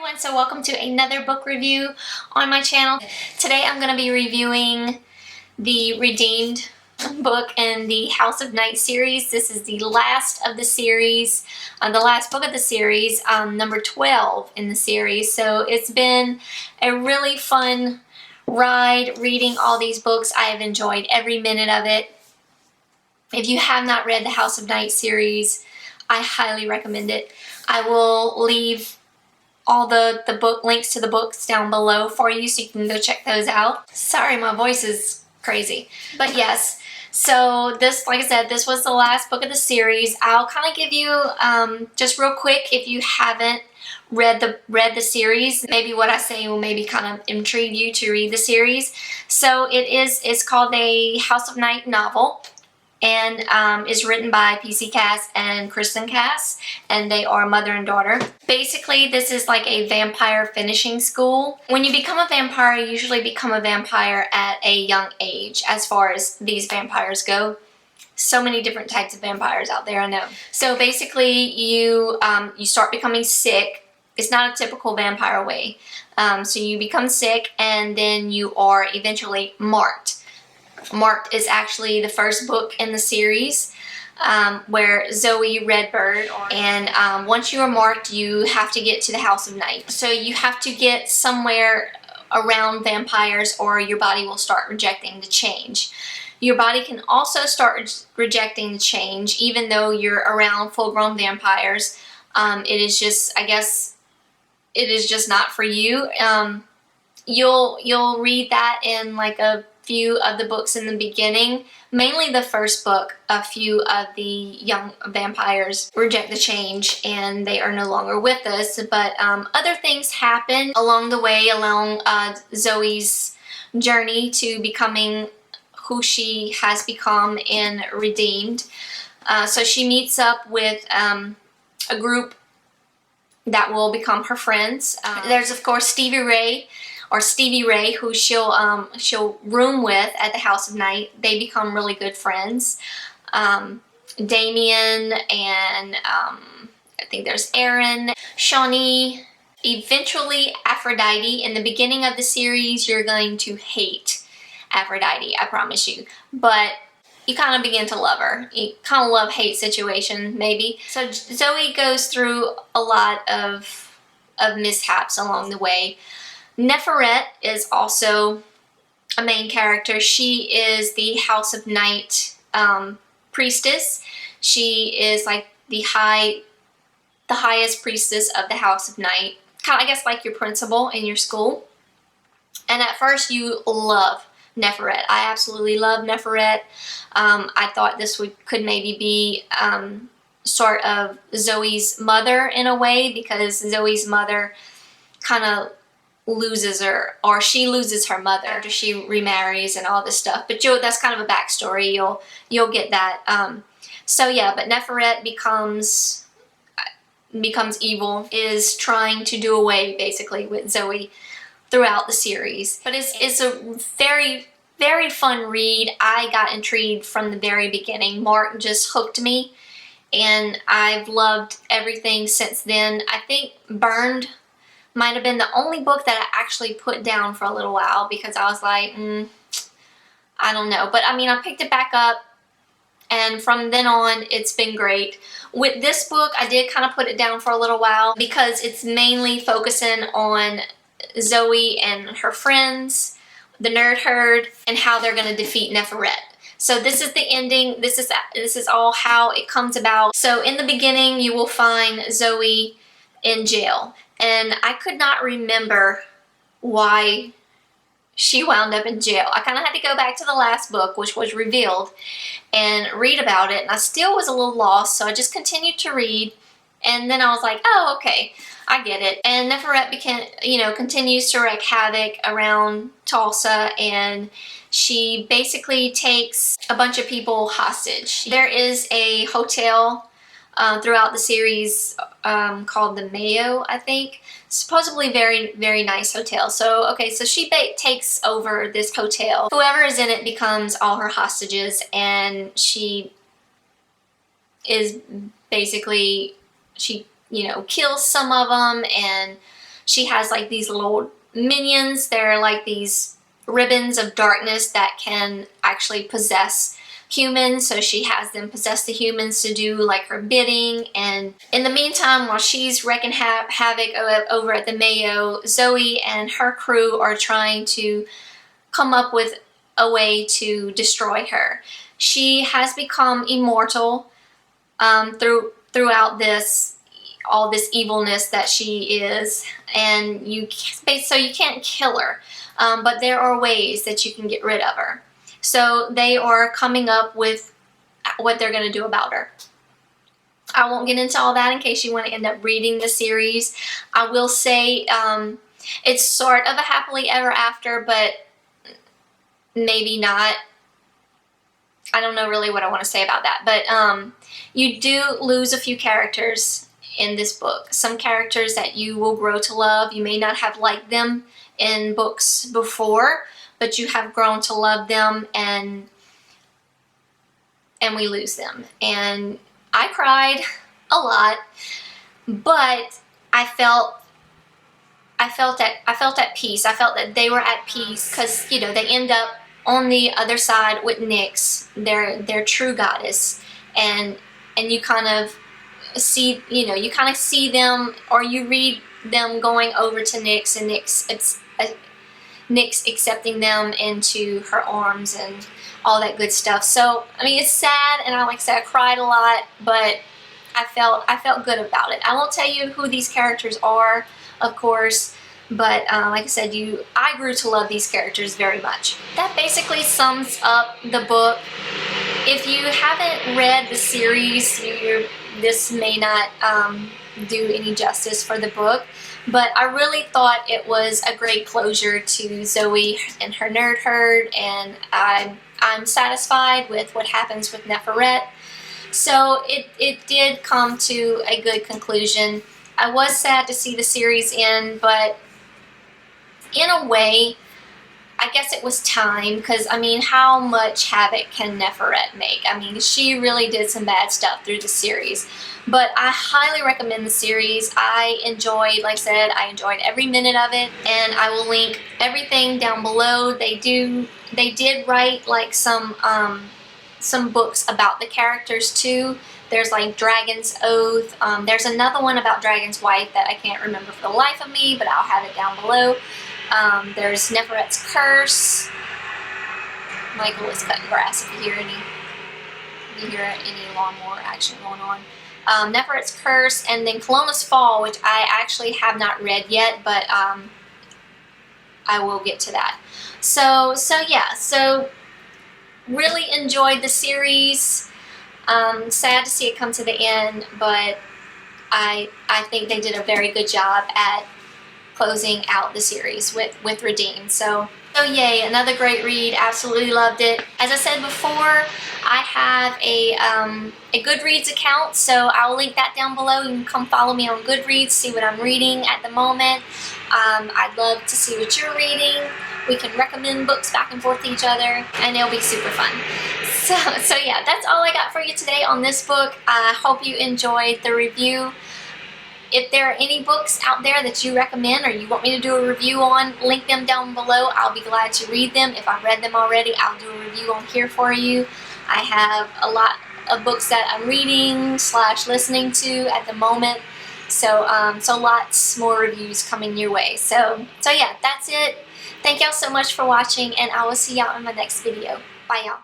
everyone, so welcome to another book review on my channel. Today I'm going to be reviewing the Redeemed book in the House of Night series. This is the last of the series, the last book of the series, number 12 in the series. So it's been a really fun ride reading all these books. I have enjoyed every minute of it. If you have not read the House of Night series, I highly recommend it. I will leave all the book links to the books down below for you so you can go check those out. Sorry, my voice is crazy. But yes, so this, like I said, this was the last book of the series. I'll kind of give you, just real quick, if you haven't read the series, maybe what I say will maybe kind of intrigue you to read the series. So it's called a House of Night novel. And is written by PC Cass and Kristen Cass, and they are mother and daughter. Basically, this is like a vampire finishing school. When you become a vampire, you usually become a vampire at a young age, as far as these vampires go. So many different types of vampires out there, I know. So basically, you start becoming sick. It's not a typical vampire way. So you become sick, and then you are eventually marked. Marked is actually the first book in the series where Zoe Redbird, and once you are marked, you have to get to the House of Night. So you have to get somewhere around vampires or your body will start rejecting the change. Your body can also start rejecting the change even though you're around full-grown vampires. It is just, I guess, it is just not for you. You'll read that in like a few of the books in the beginning, mainly the first book. A few of the young vampires reject the change and they are no longer with us, but other things happen along the way, along Zoe's journey to becoming who she has become in Redeemed. So she meets up with a group that will become her friends. There's of course Stevie Ray, who she'll room with at the House of Night. They become really good friends. Damien and I think there's Aaron, Shawnee, eventually Aphrodite. In the beginning of the series, you're going to hate Aphrodite, I promise you. But you kind of begin to love her. You kind of love-hate situation, maybe. So Zoe goes through a lot of mishaps along the way. Neferet is also a main character. She is the House of Night priestess. She is like the highest priestess of the House of Night. Kind of, I guess, like your principal in your school. And at first you love Neferet. I absolutely love Neferet. I thought this could maybe be sort of Zoe's mother in a way, because Zoe's mother kind of loses her, or she loses her mother after she remarries and all this stuff. But that's kind of a backstory. You'll get that. So yeah, but Neferet becomes evil, is trying to do away basically with Zoe throughout the series. But it's a very, very fun read. I got intrigued from the very beginning. Mark just hooked me, and I've loved everything since then. I think Burned might have been the only book that I actually put down for a little while, because I was like, I don't know. But I mean, I picked it back up, and from then on, it's been great. With this book, I did kind of put it down for a little while, because it's mainly focusing on Zoe and her friends, the Nerd Herd, and how they're going to defeat Neferet. So this is the ending. This is all how it comes about. So in the beginning, you will find Zoe in jail. And I could not remember why she wound up in jail. I kind of had to go back to the last book, which was revealed, and read about it. And I still was a little lost, so I just continued to read. And then I was like, oh, okay, I get it. And Neferet continues to wreak havoc around Tulsa, and she basically takes a bunch of people hostage. There is a hotel throughout the series called the Mayo, I think. Supposedly very, very nice hotel. So, okay, so she takes over this hotel. Whoever is in it becomes all her hostages, and she is basically, she kills some of them and she has like these little minions. They're like these ribbons of darkness that can actually possess humans, so she has them possess the humans to do like her bidding. And in the meantime, while she's wreaking havoc over at the Mayo, Zoe and her crew are trying to come up with a way to destroy her. She has become immortal throughout all this evilness that she is, and so you can't kill her, but there are ways that you can get rid of her. So they are coming up with what they're going to do about her. I won't get into all that in case you want to end up reading the series. I will say it's sort of a happily ever after, but maybe not. I don't know really what I want to say about that. But you do lose a few characters in this book. Some characters that you will grow to love. You may not have liked them in books before, but you have grown to love them, and we lose them. And I cried a lot, but I felt at peace. I felt that they were at peace because, you know, they end up on the other side with Nyx, their true goddess, and you kind of see, you know, you kind of see them, or you read them going over to Nyx, and Nyx accepting them into her arms and all that good stuff. So, I mean, it's sad, and like I said, I cried a lot, but I felt good about it. I won't tell you who these characters are, of course, but like I said, I grew to love these characters very much. That basically sums up the book. If you haven't read the series, this may not do any justice for the book. But I really thought it was a great closure to Zoe and her nerd herd, and I'm satisfied with what happens with Neferet. So it did come to a good conclusion. I was sad to see the series end, but in a way, I guess it was time, because, I mean, how much havoc can Neferet make? I mean, she really did some bad stuff through the series. But I highly recommend the series. I enjoyed, like I said, I enjoyed every minute of it, and I will link everything down below. They did write like some books about the characters too. There's like Dragon's Oath. There's another one about Dragon's Wife that I can't remember for the life of me, but I'll have it down below. There's Neferet's Curse. Michael is cutting grass if you hear any lawnmower action going on. Neferet's Curse, and then Colona's Fall, which I actually have not read yet, but I will get to that. So yeah, so really enjoyed the series. Sad to see it come to the end, but I think they did a very good job at closing out the series with Redeemed. So yay, another great read. Absolutely loved it. As I said before, I have a Goodreads account, so I'll link that down below. You can come follow me on Goodreads, see what I'm reading at the moment. I'd love to see what you're reading. We can recommend books back and forth to each other, and it'll be super fun. So yeah, that's all I got for you today on this book. I hope you enjoyed the review. If there are any books out there that you recommend or you want me to do a review on, link them down below. I'll be glad to read them. If I've read them already, I'll do a review on here for you. I have a lot of books that I'm reading / listening to at the moment. So lots more reviews coming your way. So yeah, that's it. Thank y'all so much for watching, and I will see y'all in my next video. Bye y'all.